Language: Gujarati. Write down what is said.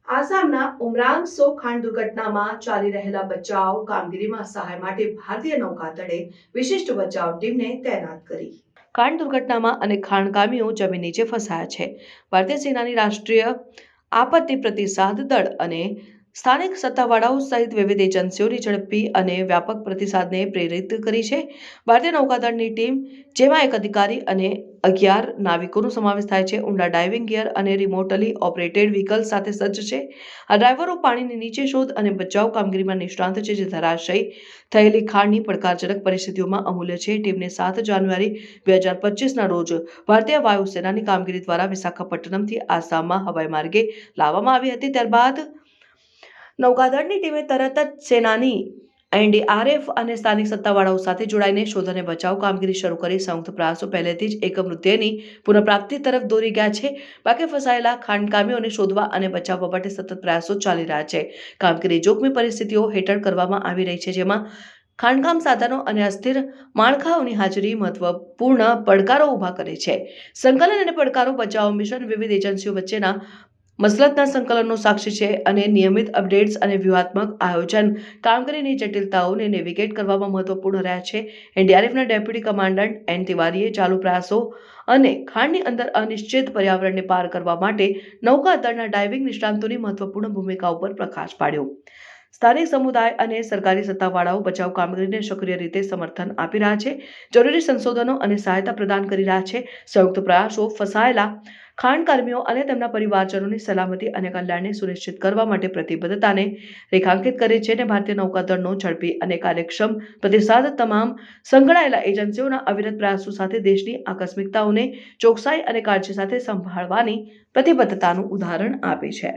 આસામના ઉમરાંગસો ખાણ દુર્ઘટનામાં ચાલી રહેલા બચાવ કામગીરીમાં સહાય માટે ભારતીય નૌકાદળે વિશિષ્ટ બચાવ ટીમને તૈનાત કરી. ખાણ દુર્ઘટનામાં અનેક ખાણકામીઓ જમીન નીચે ફસાયા છે. ભારતીય સેનાની રાષ્ટ્રીય આપત્તિ પ્રતિસાદ દળ અને સ્થાનિક સત્તાવાળાઓ સહિત વિવિધ એજન્સીઓની ઝડપી અને વ્યાપક પ્રતિસાદને પ્રેરિત કરી છે. ભારતીય નૌકાદળની ટીમ, જેમાં એક અધિકારી અને 11 નાવિકોનો સમાવેશ થાય છે, ઊંડા ડાઇવિંગ ગિયર અને રિમોટલી ઓપરેટેડ વ્હીકલ્સ સાથે સજ્જ છે. આ ડ્રાઈવરો પાણીની નીચે શોધ અને બચાવ કામગીરીમાં નિષ્ણાત છે, જે ધરાશયી થયેલી ખાણની પડકારજનક પરિસ્થિતિઓમાં અમૂલ્ય છે. ટીમને 7 જાન્યુઆરી 2025ના રોજ ભારતીય વાયુસેનાની કામગીરી દ્વારા વિશાખાપટ્ટનમથી આસામમાં હવાઈ માર્ગે લાવવામાં આવી હતી. ત્યારબાદ નૌકાદળની ટીમે તરત જ સેનાની એનડીઆરએફ અને સ્થાનિક સત્તાવાળાઓ સાથે જોડાઈને શોધ અને બચાવ કામગીરી શરૂ કરી. સંયુક્ત પ્રયાસો પહેલેથી જ એક મૃતદેહની પુનઃપ્રાપ્તિ તરફ દોરી ગયા છે. બાકી ફસાયેલા ખાણકામીઓને શોધવા અને બચાવવા માટે સતત પ્રયાસો ચાલી રહ્યા છે. કામગીરી જોખમી પરિસ્થિતિઓ હેઠળ કરવામાં આવી રહી છે, જેમાં ખાણકામ સાધનો અને અસ્થિર માળખાઓની હાજરી મહત્વપૂર્ણ પડકારો ઊભા કરે છે. સંકલન અને પડકારો. બચાવ મિશન વિવિધ એજન્સીઓ વચ્ચેના મસલતના સંકલનનો સાક્ષી છે અને નિયમિત અપડેટ્સ અને વ્યૂહાત્મક આયોજન કામગીરીની જટિલતાઓને નેવિગેટ કરવામાં મહત્વપૂર્ણ રહ્યા છે. એનડીઆરએફના ડેપ્યુટી કમાન્ડન્ટ એન તિવારીએ ચાલુ પ્રયાસો અને ખાણની અંદર અનિશ્ચિત પર્યાવરણને પાર કરવા માટે નૌકાદળના ડાઇવિંગ નિષ્ણાતોની મહત્વપૂર્ણ ભૂમિકા ઉપર પ્રકાશ પાડ્યો. સ્થાનિક સમુદાય અને સરકારી સત્તાવાળાઓ બચાવ કામગીરીને સક્રિય રીતે સમર્થન આપી રહ્યા છે, જરૂરી સંશોધનો અને સહાયતા પ્રદાન કરી રહ્યા છે. સંયુક્ત પ્રયાસો ફસાયેલા ખાણકર્મીઓ અને તેમના પરિવારજનોની સલામતી અને કલ્યાણને સુનિશ્ચિત કરવા માટે પ્રતિબદ્ધતાને રેખાંકિત કરે છે અને ભારતીય નૌકાદળનો ઝડપી અને કાર્યક્ષમ પ્રતિસાદ તમામ સંકળાયેલા એજન્સીઓના અવિરત પ્રયાસો સાથે દેશની આકસ્મિકતાઓને ચોકસાઈ અને કાળજી સાથે સંભાળવાની પ્રતિબદ્ધતાનું ઉદાહરણ આપે છે.